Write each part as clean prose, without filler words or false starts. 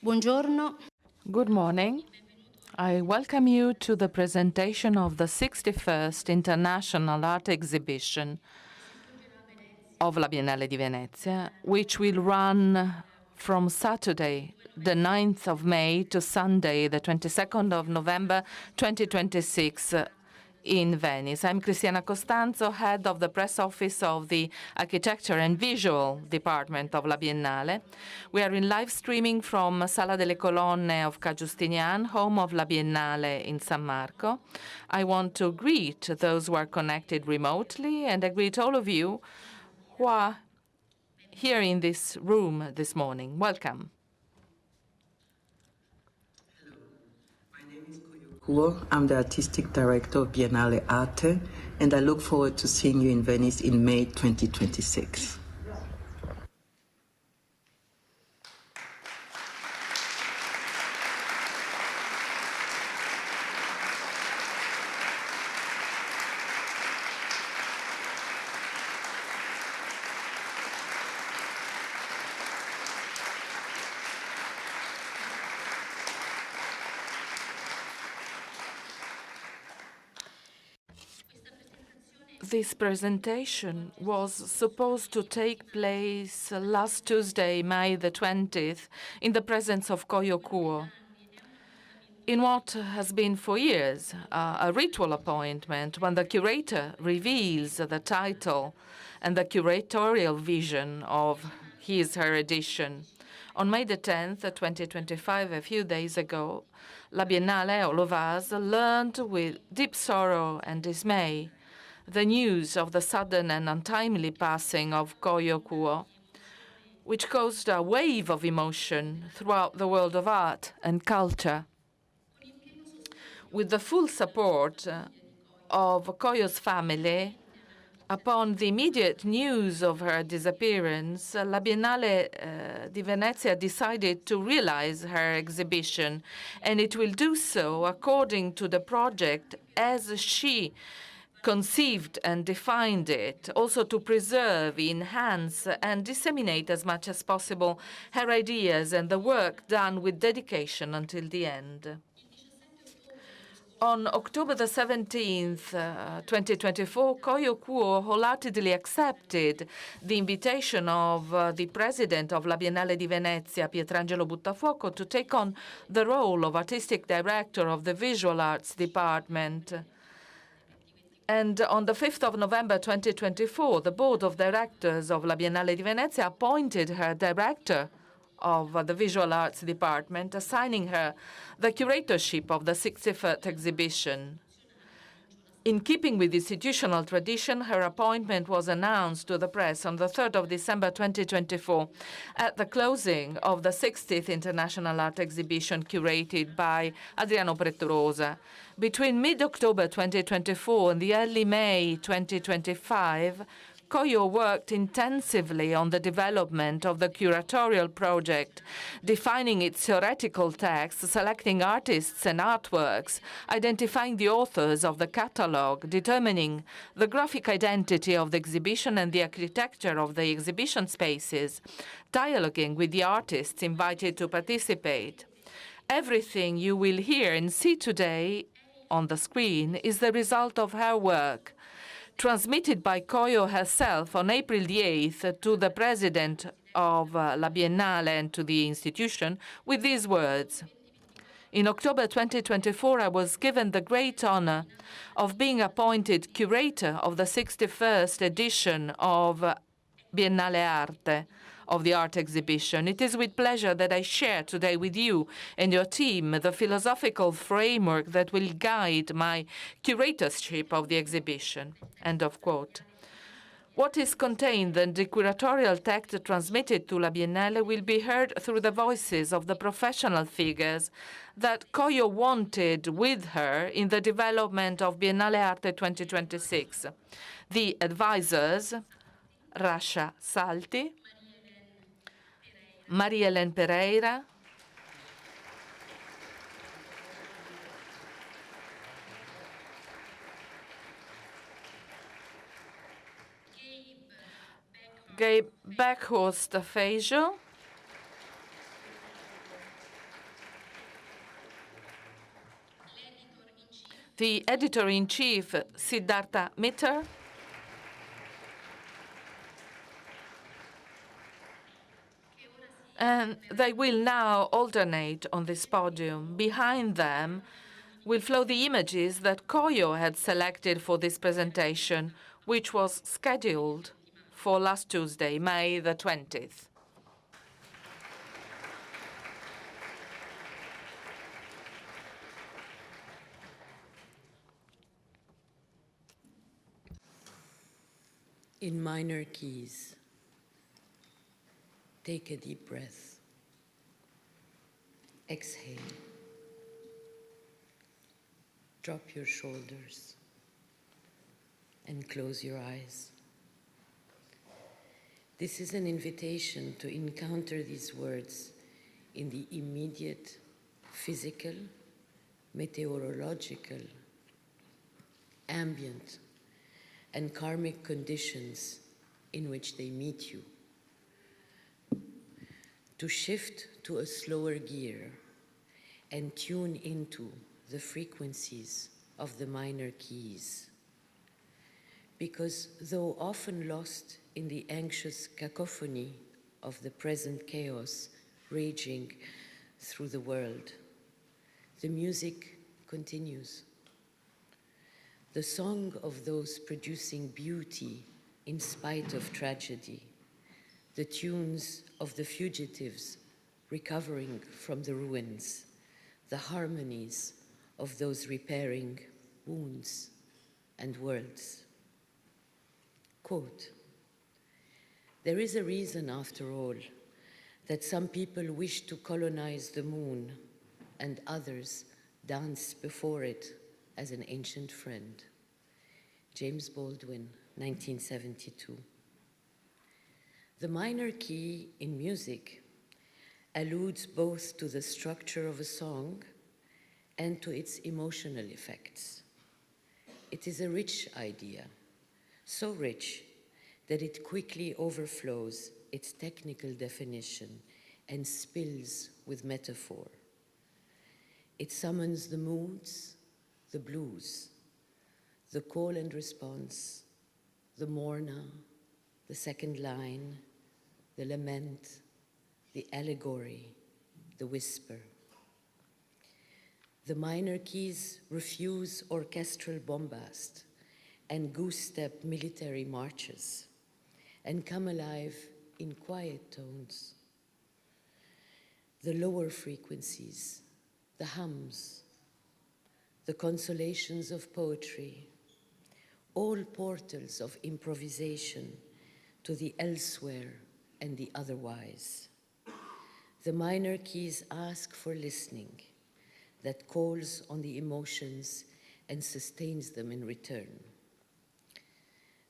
Buongiorno. Good morning. I welcome you to the presentation of the 61st International Art Exhibition of La Biennale di Venezia, which will run from Saturday, the 9th of May, to Sunday, the 22nd of November, 2026, in Venice. I'm Cristiana Costanzo, head of the press office of the Architecture and Visual Department of La Biennale. We are in live streaming from Sala delle Colonne of Giustinian, home of La Biennale in San Marco. I want to greet those who are connected remotely, and I greet all of you who are here in this room this morning. Welcome. Kouoh. I'm the Artistic Director of Biennale Arte, and I look forward to seeing you in Venice in May 2026. This presentation was supposed to take place last Tuesday, May the 20th, in the presence of Kouoh, in what has been for years a ritual appointment when the curator reveals the title and the curatorial vision of her edition. On May the 10th, 2025, a few days ago, La Biennale, all of us, learned with deep sorrow and dismay the news of the sudden and untimely passing of Kouoh, which caused a wave of emotion throughout the world of art and culture. With the full support of Koyo's family, upon the immediate news of her disappearance, La Biennale di Venezia decided to realize her exhibition, and it will do so according to the project as she conceived and defined it, also to preserve, enhance, and disseminate as much as possible her ideas and the work done with dedication until the end. On October the 17th, 2024, Kouoh wholeheartedly accepted the invitation of the president of La Biennale di Venezia, Pietrangelo Buttafuoco, to take on the role of artistic director of the Visual Arts Department. And on the 5th of November 2024, the board of directors of La Biennale di Venezia appointed her director of the Visual Arts Department, assigning her the curatorship of the 61st exhibition. In keeping with institutional tradition, her appointment was announced to the press on the 3rd of December 2024 at the closing of the 60th International Art Exhibition curated by Adriano Pretrosa. Between mid-October 2024 and the early May 2025, Koyo worked intensively on the development of the curatorial project, defining its theoretical text, selecting artists and artworks, identifying the authors of the catalogue, determining the graphic identity of the exhibition and the architecture of the exhibition spaces, dialoguing with the artists invited to participate. Everything you will hear and see today on the screen is the result of her work, transmitted by Koyo herself on April the 8th to the president of La Biennale and to the institution with these words. In October 2024, I was given the great honor of being appointed curator of the 61st edition of Biennale Arte, of the art exhibition. It is with pleasure that I share today with you and your team the philosophical framework that will guide my curatorship of the exhibition. End of quote. What is contained in the curatorial text transmitted to La Biennale will be heard through the voices of the professional figures that Koyo wanted with her in the development of Biennale Arte 2026. The advisors, Rasha Salti, Maria-Hélène Pereira, Gabe Beckhorst Feijó, the editor-in-chief, Siddhartha Mitter, and they will now alternate on this podium. Behind them will flow the images that Koyo had selected for this presentation, which was scheduled for last Tuesday, May the 20th. In minor keys, take a deep breath. Exhale. Drop your shoulders and close your eyes. This is an invitation to encounter these words in the immediate physical, meteorological, ambient, and karmic conditions in which they meet you. To shift to a slower gear and tune into the frequencies of the minor keys. Because though often lost in the anxious cacophony of the present chaos raging through the world, the music continues. The song of those producing beauty in spite of tragedy, the tunes of the fugitives recovering from the ruins, the harmonies of those repairing wounds and worlds. Quote, "There is a reason, after all, that some people wish to colonize the moon and others dance before it as an ancient friend." James Baldwin, 1972. The minor key in music alludes both to the structure of a song and to its emotional effects. It is a rich idea, so rich that it quickly overflows its technical definition and spills with metaphor. It summons the moods, the blues, the call and response, the mourner, the second line, the lament, the allegory, the whisper. The minor keys refuse orchestral bombast and goose-step military marches and come alive in quiet tones. The lower frequencies, the hums, the consolations of poetry, all portals of improvisation to the elsewhere and the otherwise. The minor keys ask for listening that calls on the emotions and sustains them in return.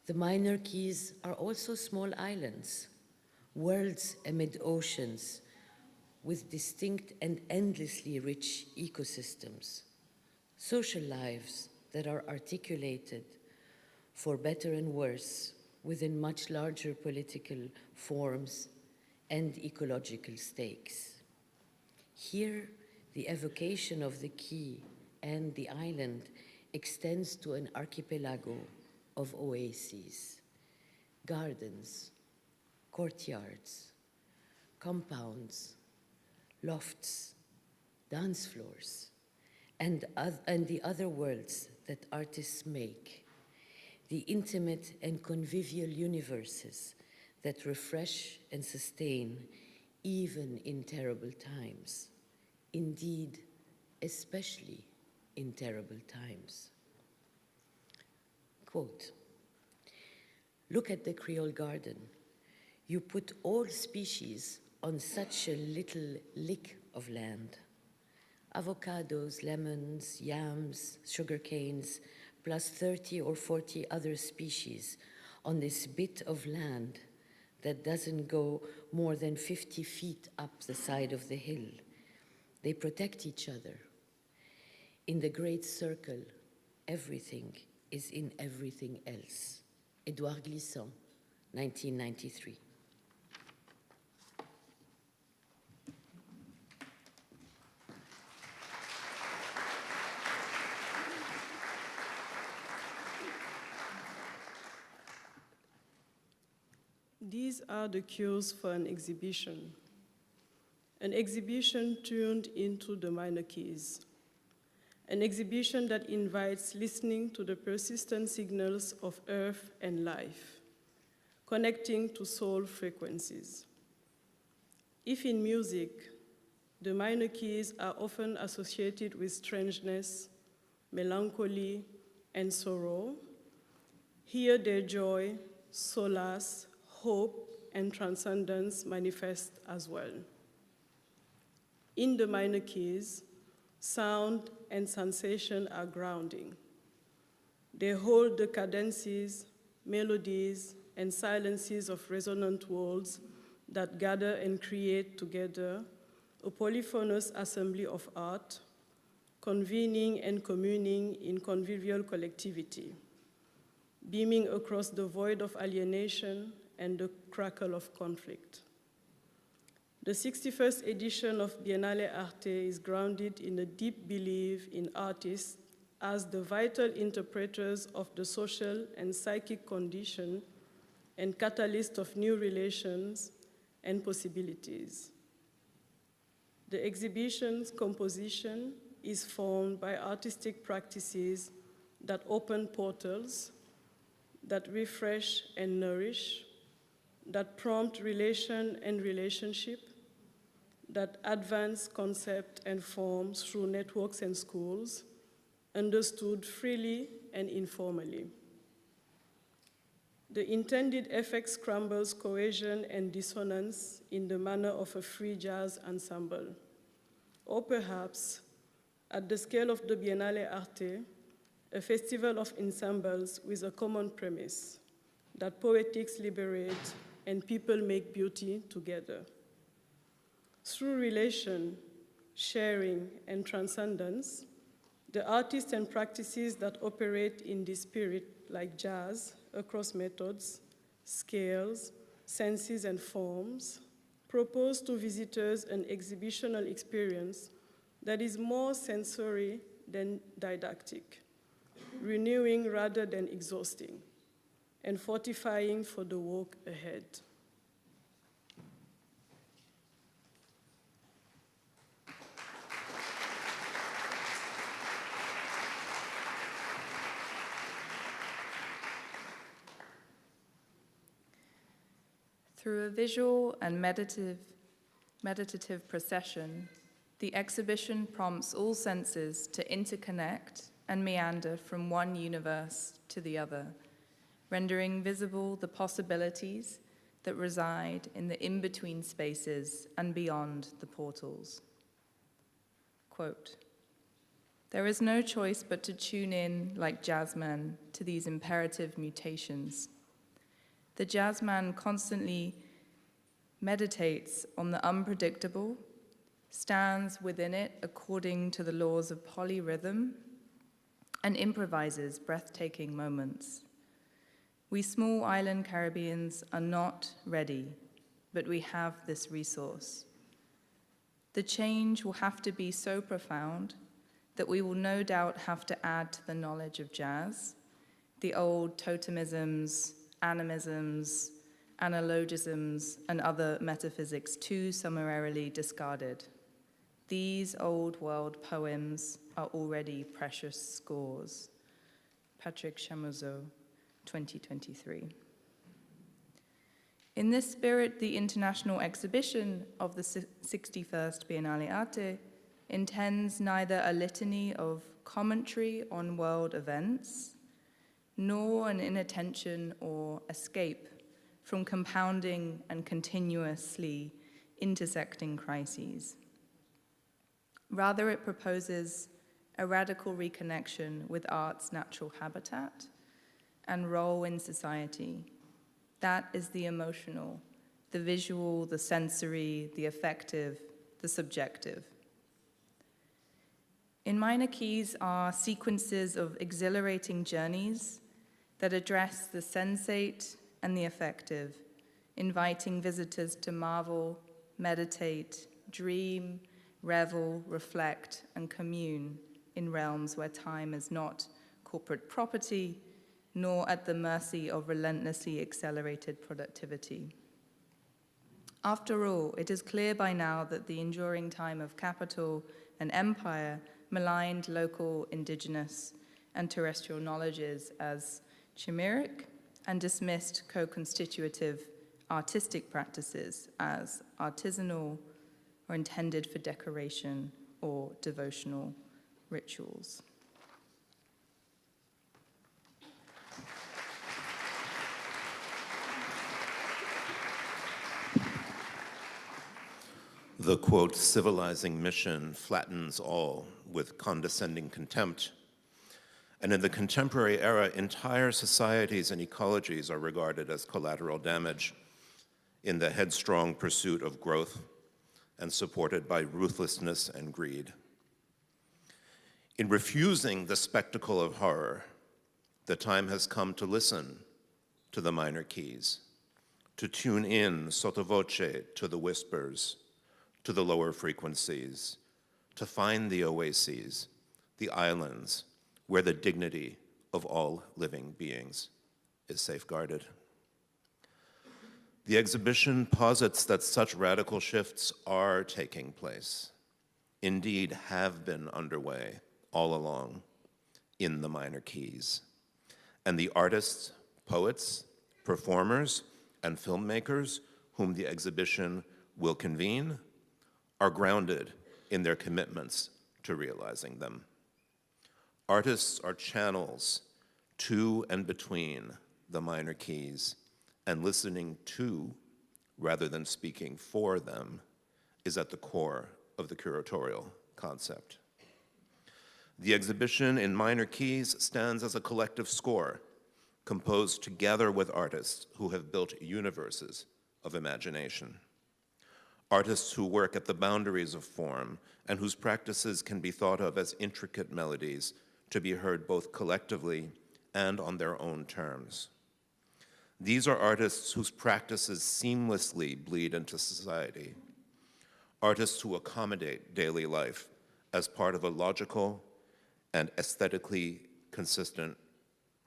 The minor keys are also small islands, worlds amid oceans with distinct and endlessly rich ecosystems, social lives that are articulated for better and worse within much larger political forms and ecological stakes. Here, the evocation of the key and the island extends to an archipelago of oases, gardens, courtyards, compounds, lofts, dance floors, and the other worlds that artists make, the intimate and convivial universes that refresh and sustain even in terrible times, indeed, especially in terrible times. Quote, "Look at the Creole garden. You put all species on such a little lick of land. Avocados, lemons, yams, sugar canes, plus 30 or 40 other species on this bit of land that doesn't go more than 50 feet up the side of the hill. They protect each other. In the great circle, everything is in everything else." Édouard Glissant, 1993. These are the cues for an exhibition tuned into the minor keys, an exhibition that invites listening to the persistent signals of earth and life, connecting to soul frequencies. If in music, the minor keys are often associated with strangeness, melancholy, and sorrow, here their joy, solace, hope, and transcendence manifest as well. In the minor keys, sound and sensation are grounding. They hold the cadences, melodies, and silences of resonant worlds that gather and create together a polyphonous assembly of art, convening and communing in convivial collectivity, beaming across the void of alienation and the crackle of conflict. The 61st edition of Biennale Arte is grounded in a deep belief in artists as the vital interpreters of the social and psychic condition and catalyst of new relations and possibilities. The exhibition's composition is formed by artistic practices that open portals, that refresh and nourish, that prompt relation and relationship, that advance concept and forms through networks and schools, understood freely and informally. The intended effect scrambles cohesion and dissonance in the manner of a free jazz ensemble, or perhaps, at the scale of the Biennale Arte, a festival of ensembles with a common premise, that poetics liberate and people make beauty together. Through relation, sharing, and transcendence, the artists and practices that operate in this spirit, like jazz, across methods, scales, senses, and forms, propose to visitors an exhibitional experience that is more sensory than didactic, renewing rather than exhausting, and fortifying for the work ahead. Through a visual and meditative procession, the exhibition prompts all senses to interconnect and meander from one universe to the other, rendering visible the possibilities that reside in the in-between spaces and beyond the portals. Quote, "There is no choice but to tune in like jazzmen to these imperative mutations. The jazzman constantly meditates on the unpredictable, stands within it according to the laws of polyrhythm, and improvises breathtaking moments. We small island Caribbeans are not ready, but we have this resource. The change will have to be so profound that we will no doubt have to add to the knowledge of jazz, the old totemisms, animisms, analogisms, and other metaphysics too summarily discarded. These old world poems are already precious scores." Patrick Chamoiseau, 2023. In this spirit, the international exhibition of the 61st Biennale Arte intends neither a litany of commentary on world events, nor an inattention or escape from compounding and continuously intersecting crises. Rather, it proposes a radical reconnection with art's natural habitat and role in society. That is the emotional, the visual, the sensory, the affective, the subjective. In minor keys are sequences of exhilarating journeys that address the sensate and the affective, inviting visitors to marvel, meditate, dream, revel, reflect, and commune in realms where time is not corporate property nor at the mercy of relentlessly accelerated productivity. After all, it is clear by now that the enduring time of capital and empire maligned local, indigenous, and terrestrial knowledges as chimeric and dismissed co-constitutive artistic practices as artisanal or intended for decoration or devotional rituals. The, quote, civilizing mission flattens all with condescending contempt. And in the contemporary era, entire societies and ecologies are regarded as collateral damage in the headstrong pursuit of growth and supported by ruthlessness and greed. In refusing the spectacle of horror, the time has come to listen to the minor keys, to tune in sotto voce to the whispers, to the lower frequencies, to find the oases, the islands, where the dignity of all living beings is safeguarded. The exhibition posits that such radical shifts are taking place, indeed have been underway all along in the minor keys. And the artists, poets, performers, and filmmakers whom the exhibition will convene are grounded in their commitments to realizing them. Artists are channels to and between the minor keys, and listening to, rather than speaking for them, is at the core of the curatorial concept. The exhibition in minor keys stands as a collective score, composed together with artists who have built universes of imagination. Artists who work at the boundaries of form and whose practices can be thought of as intricate melodies to be heard both collectively and on their own terms. These are artists whose practices seamlessly bleed into society, artists who accommodate daily life as part of a logical and aesthetically consistent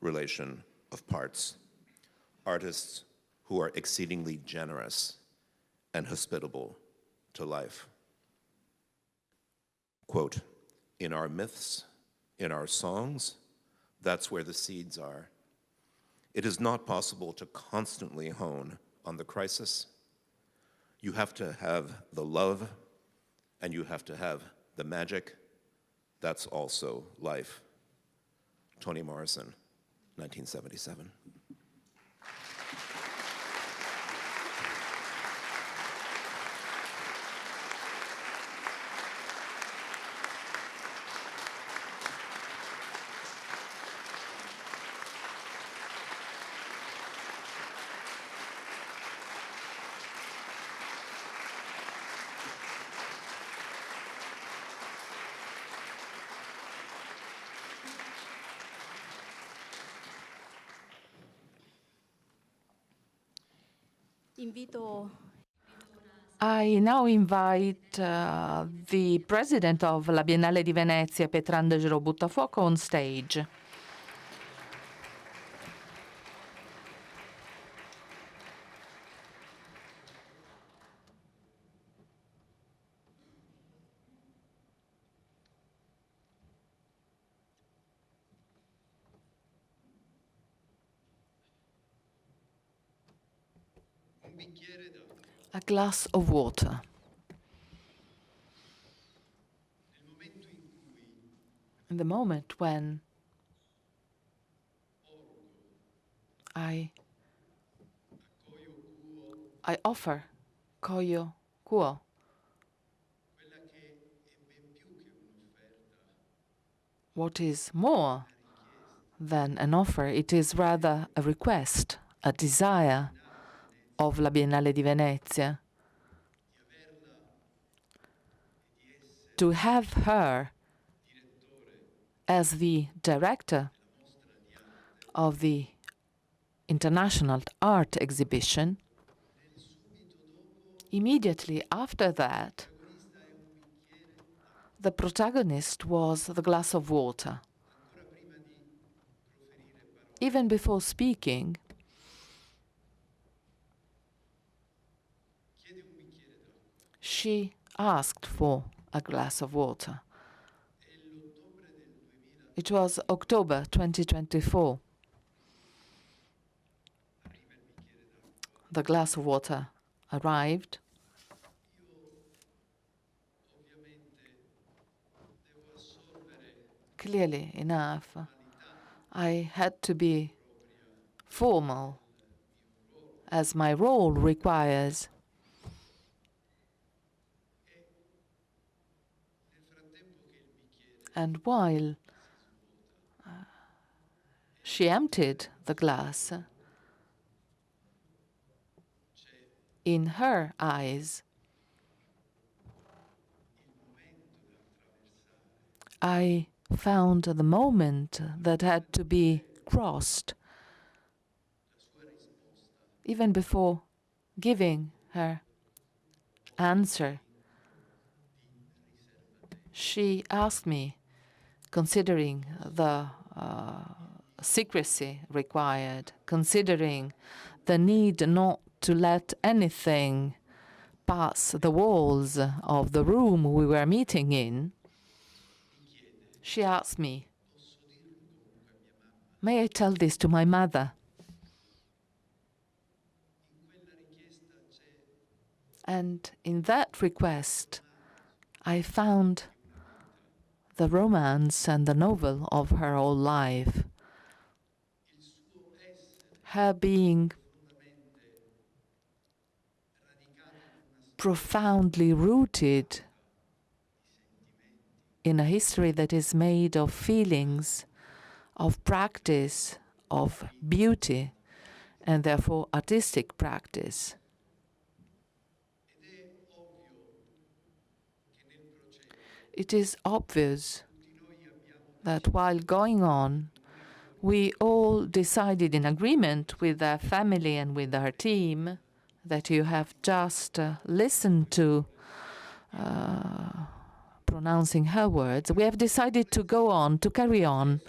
relation of parts, artists who are exceedingly generous and hospitable to life. Quote, in our myths, in our songs, that's where the seeds are. It is not possible to constantly hone on the crisis. You have to have the love, and you have to have the magic. That's also life. Toni Morrison, 1977. I now invite the president of La Biennale di Venezia, Pietrangelo Buttafuoco, on stage. A glass of water. In the moment when I offer Koyo, Kouoh, what is more than an offer, it is rather a request, a desire of La Biennale di Venezia, to have her as the director of the International Art Exhibition. Immediately after that, the protagonist was the glass of water. Even before speaking, she asked for a glass of water. It was October 2024. The glass of water arrived. Clearly enough, I had to be formal, as my role requires. And while she emptied the glass, in her eyes, I found the moment that had to be crossed. Even before giving her answer, she asked me, considering the secrecy required, considering the need not to let anything pass the walls of the room we were meeting in, she asked me, "May I tell this to my mother?" And in that request, I found the romance and the novel of her whole life. Her being profoundly rooted in a history that is made of feelings, of practice, of beauty, and therefore artistic practice. It is obvious that while going on, we all decided in agreement with our family and with our team that you have just listened to pronouncing her words. We have decided to go on, to carry on,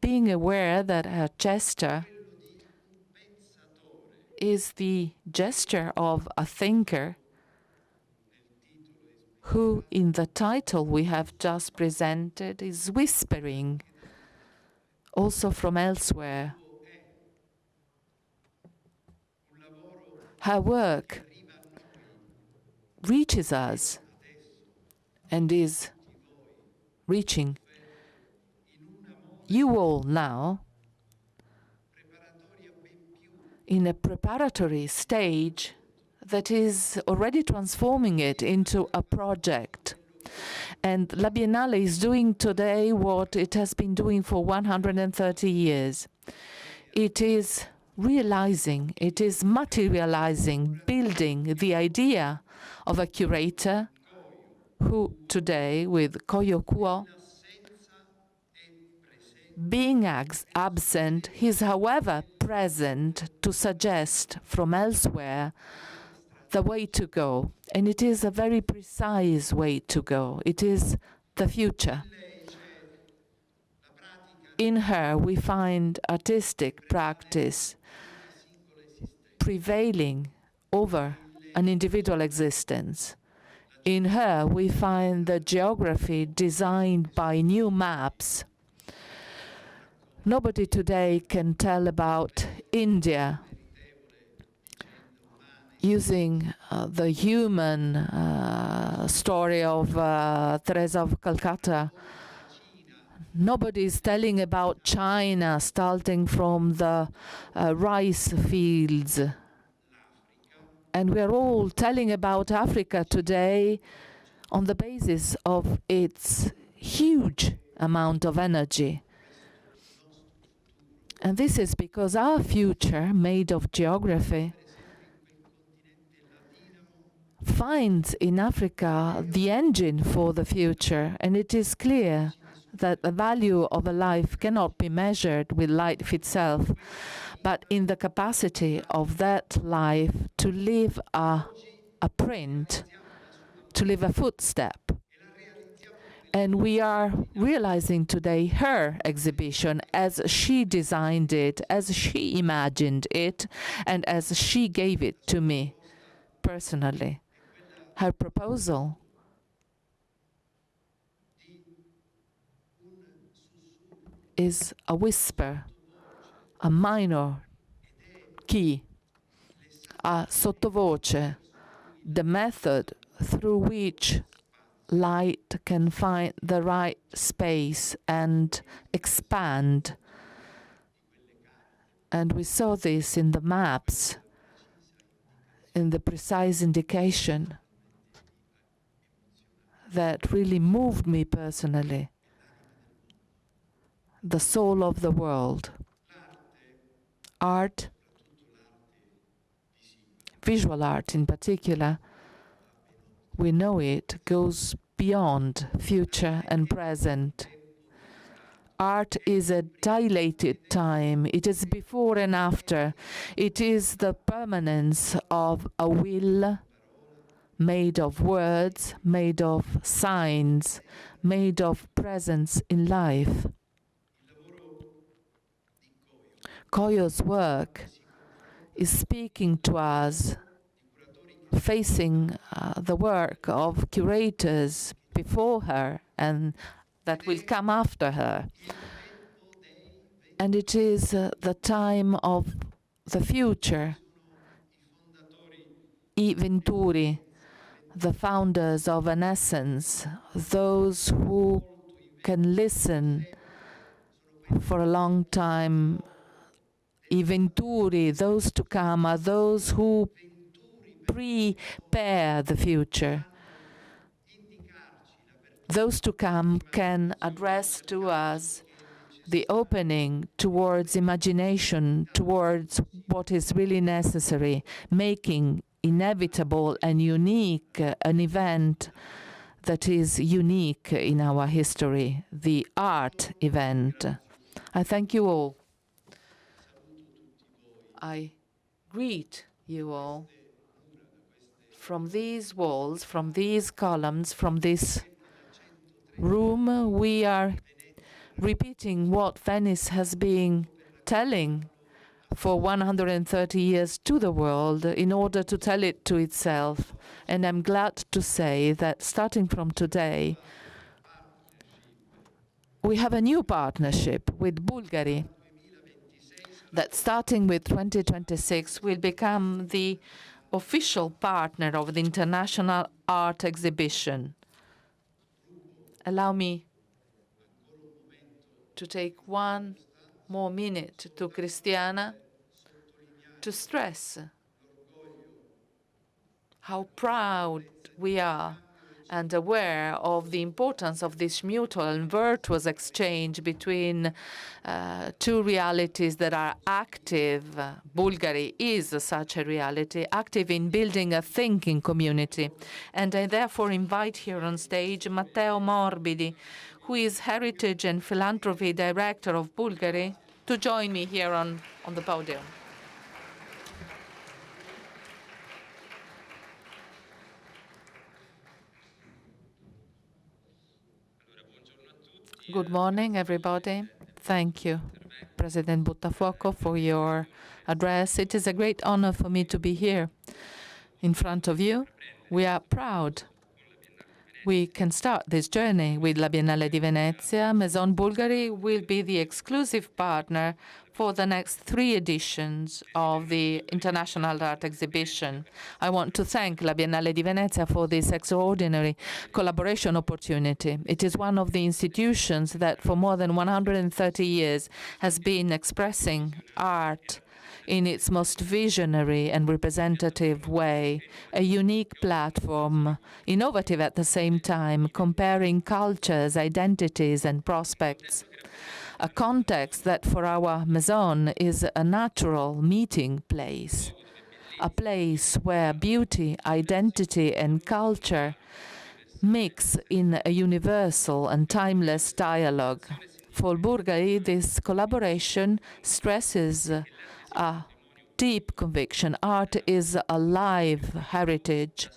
being aware that her gesture is the gesture of a thinker who, in the title we have just presented, is whispering also from elsewhere. Her work reaches us and is reaching you all now in a preparatory stage that is already transforming it into a project. And La Biennale is doing today what it has been doing for 130 years. It is realizing, it is materializing, building the idea of a curator who today, with Koyo, being absent, he is however present to suggest from elsewhere the way to go. And it is a very precise way to go. It is the future. In her, we find artistic practice prevailing over an individual existence. In her, we find the geography designed by new maps. Nobody today can tell about India using the human story of Teresa of Calcutta. Nobody is telling about China starting from the rice fields. And we are all telling about Africa today on the basis of its huge amount of energy. And this is because our future, made of geography, finds in Africa the engine for the future. And it is clear that the value of a life cannot be measured with life itself, but in the capacity of that life to leave a print, to leave a footstep. And we are realizing today her exhibition as she designed it, as she imagined it, and as she gave it to me personally. Her proposal is a whisper, a minor key, a sottovoce, the method through which light can find the right space and expand. And we saw this in the maps, in the precise indication that really moved me personally. The soul of the world. Art, visual art in particular, we know it goes beyond future and present. Art is a dilated time. It is before and after. It is the permanence of a will made of words, made of signs, made of presence in life. Koyo's work is speaking to us, facing the work of curators before her and that will come after her. And it is the time of the future. I Venturi, the founders of an essence, those who can listen for a long time. I Venturi, those to come, are those who prepare the future. Those to come can address to us the opening towards imagination, towards what is really necessary, making inevitable and unique an event that is unique in our history, the art event. I thank you all. I greet you all from these walls, from these columns, from this room. We are repeating what Venice has been telling for 130 years to the world in order to tell it to itself. And I'm glad to say that starting from today, we have a new partnership with Bulgari that starting with 2026 will become the official partner of the International Art Exhibition. Allow me to take one more minute to Cristiana to stress how proud we are and aware of the importance of this mutual and virtuous exchange between two realities that are active. Bulgari is such a reality, active in building a thinking community. And I therefore invite here on stage Matteo Morbidi, who is Heritage and Philanthropy Director of Bulgari, to join me here on the podium. Good morning, everybody. Thank you, President Buttafuoco, for your address. It is a great honor for me to be here in front of you. We are proud we can start this journey with La Biennale di Venezia. Maison Bulgari will be the exclusive partner for the next 3 editions of the International Art Exhibition. I want to thank La Biennale di Venezia for this extraordinary collaboration opportunity. It is one of the institutions that for more than 130 years has been expressing art in its most visionary and representative way, a unique platform, innovative at the same time, comparing cultures, identities, and prospects. A context that for our Maison is a natural meeting place, a place where beauty, identity, and culture mix in a universal and timeless dialogue. For Bulgari, this collaboration stresses a deep conviction. Art is a live heritage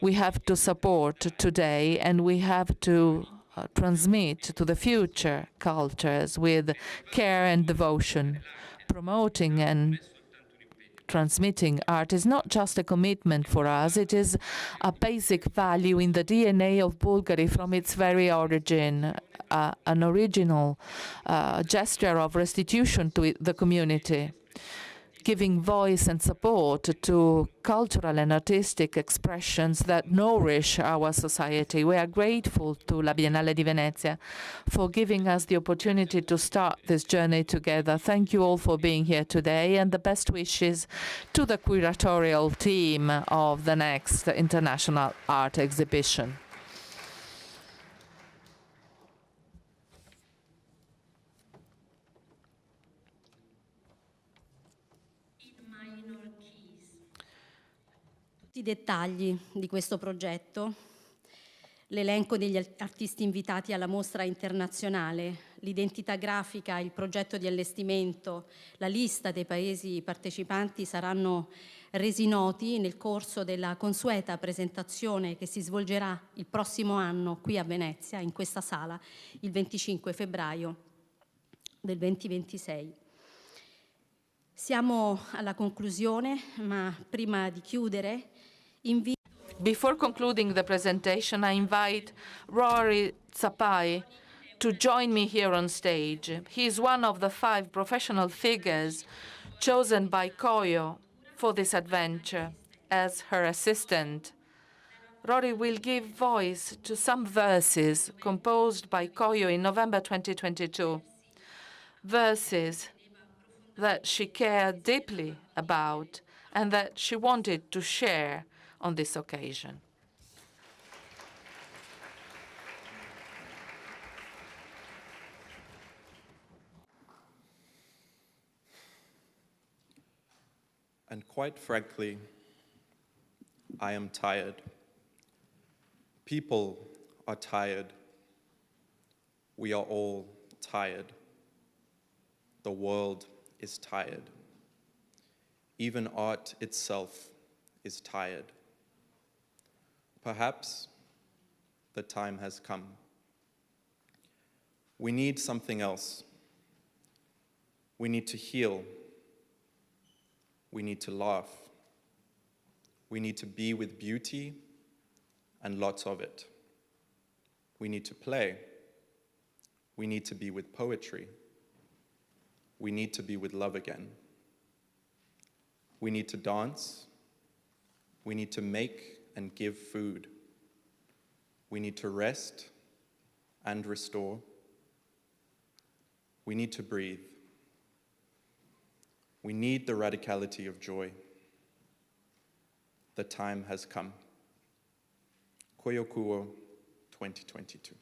we have to support today, and we have to transmit to the future cultures with care and devotion. Promoting and transmitting art is not just a commitment for us, it is a basic value in the DNA of Bulgari from its very origin, an original gesture of restitution to the community, giving voice and support to cultural and artistic expressions that nourish our society. We are grateful to La Biennale di Venezia for giving us the opportunity to start this journey together. Thank you all for being here today, and the best wishes to the curatorial team of the next International Art Exhibition. I dettagli di questo progetto, l'elenco degli artisti invitati alla mostra internazionale, l'identità grafica, il progetto di allestimento, la lista dei paesi partecipanti saranno resi noti nel corso della consueta presentazione che si svolgerà il prossimo anno qui a Venezia, in questa sala, il 25 febbraio del 2026. Siamo alla conclusione, ma prima di chiudere Before concluding the presentation, I invite Rory Tsapai to join me here on stage. He is one of the 5 professional figures chosen by Koyo for this adventure as her assistant. Rory will give voice to some verses composed by Koyo in November 2022, verses that she cared deeply about and that she wanted to share on this occasion. And quite frankly, I am tired. People are tired. We are all tired. The world is tired. Even art itself is tired. Perhaps the time has come. We need something else. We need to heal. We need to laugh. We need to be with beauty and lots of it. We need to play. We need to be with poetry. We need to be with love again. We need to dance. We need to make and give food. We need to rest and restore. We need to breathe. We need the radicality of joy. The time has come. Koyo, 2022.